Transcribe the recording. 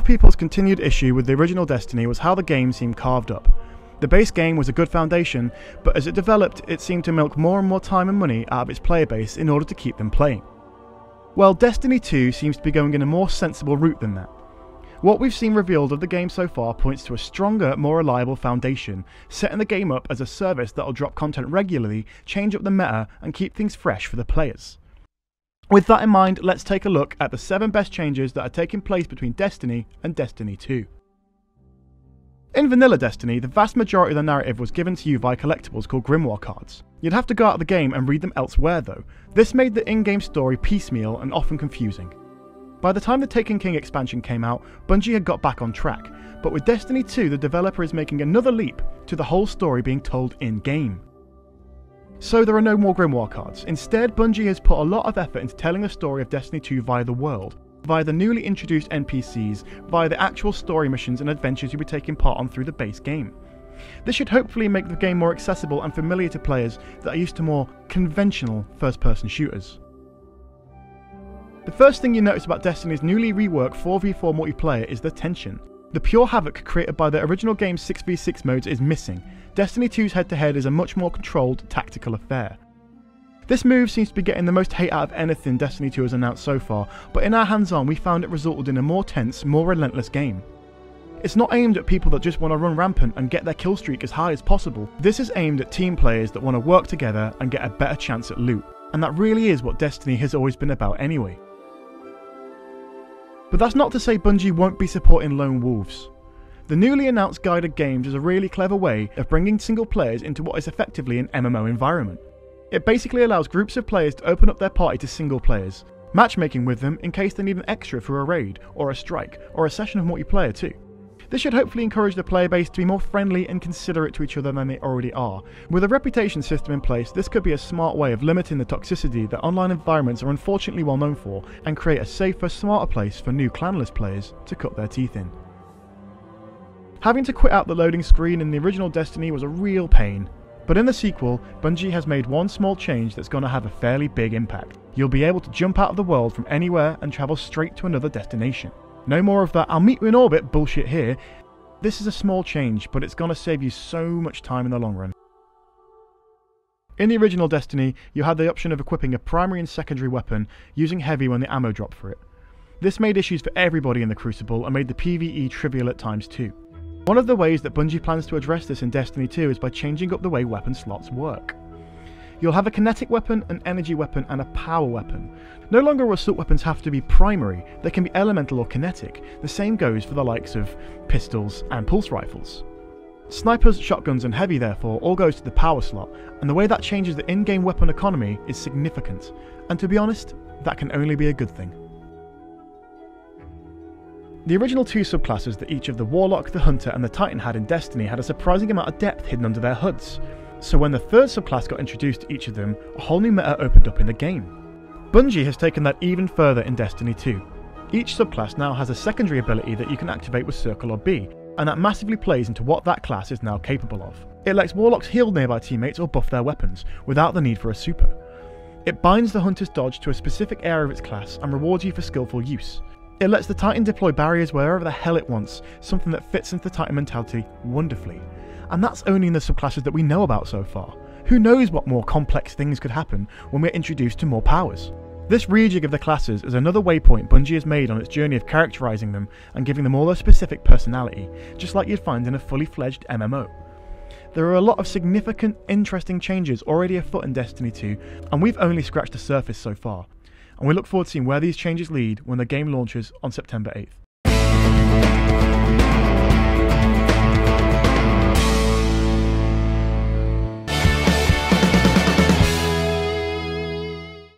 of people's continued issue with the original Destiny was how the game seemed carved up. The base game was a good foundation, but as it developed, it seemed to milk more and more time and money out of its player base in order to keep them playing. Well, Destiny 2 seems to be going in a more sensible route than that. What we've seen revealed of the game so far points to a stronger, more reliable foundation, setting the game up as a service that'll drop content regularly, change up the meta, and keep things fresh for the players. With that in mind, let's take a look at the 7 best changes that are taking place between Destiny and Destiny 2. In vanilla Destiny, the vast majority of the narrative was given to you via collectibles called Grimoire cards. You'd have to go out of the game and read them elsewhere though. This made the in-game story piecemeal and often confusing. By the time the Taken King expansion came out, Bungie had got back on track, but with Destiny 2 the developer is making another leap to the whole story being told in-game. So there are no more Grimoire cards. Instead, Bungie has put a lot of effort into telling the story of Destiny 2 via the world, via the newly introduced NPCs, via the actual story missions and adventures you'll be taking part on through the base game. This should hopefully make the game more accessible and familiar to players that are used to more conventional first-person shooters. The first thing you notice about Destiny's newly reworked 4v4 multiplayer is the tension. The pure havoc created by the original game's 6v6 modes is missing. Destiny 2's head-to-head is a much more controlled, tactical affair. This move seems to be getting the most hate out of anything Destiny 2 has announced so far, but in our hands-on we found it resulted in a more tense, more relentless game. It's not aimed at people that just want to run rampant and get their kill streak as high as possible. This is aimed at team players that want to work together and get a better chance at loot, and that really is what Destiny has always been about anyway. But that's not to say Bungie won't be supporting lone wolves. The newly announced guided games is a really clever way of bringing single players into what is effectively an MMO environment. It basically allows groups of players to open up their party to single players, matchmaking with them in case they need an extra for a raid, or a strike, or a session of multiplayer too. This should hopefully encourage the player base to be more friendly and considerate to each other than they already are. With a reputation system in place, this could be a smart way of limiting the toxicity that online environments are unfortunately well known for, and create a safer, smarter place for new clanless players to cut their teeth in. Having to quit out the loading screen in the original Destiny was a real pain. But in the sequel, Bungie has made one small change that's going to have a fairly big impact. You'll be able to jump out of the world from anywhere and travel straight to another destination. No more of that "I'll meet you in orbit" bullshit here. This is a small change, but it's going to save you so much time in the long run. In the original Destiny, you had the option of equipping a primary and secondary weapon, using heavy when the ammo dropped for it. This made issues for everybody in the Crucible and made the PvE trivial at times too. One of the ways that Bungie plans to address this in Destiny 2 is by changing up the way weapon slots work. You'll have a kinetic weapon, an energy weapon, and a power weapon. No longer will assault weapons have to be primary, they can be elemental or kinetic. The same goes for the likes of pistols and pulse rifles. Snipers, shotguns, and heavy therefore all goes to the power slot, and the way that changes the in-game weapon economy is significant. And to be honest, that can only be a good thing. The original 2 subclasses that each of the Warlock, the Hunter, and the Titan had in Destiny had a surprising amount of depth hidden under their hoods. So when the 3rd subclass got introduced to each of them, a whole new meta opened up in the game. Bungie has taken that even further in Destiny 2. Each subclass now has a secondary ability that you can activate with Circle or B, and that massively plays into what that class is now capable of. It lets Warlocks heal nearby teammates or buff their weapons, without the need for a super. It binds the Hunter's dodge to a specific area of its class and rewards you for skillful use. It lets the Titan deploy barriers wherever the hell it wants, something that fits into the Titan mentality wonderfully. And that's only in the subclasses that we know about so far. Who knows what more complex things could happen when we're introduced to more powers. This rejig of the classes is another waypoint Bungie has made on its journey of characterising them and giving them all their specific personality, just like you'd find in a fully fledged MMO. There are a lot of significant, interesting changes already afoot in Destiny 2, and we've only scratched the surface so far. And we look forward to seeing where these changes lead when the game launches on September 8th.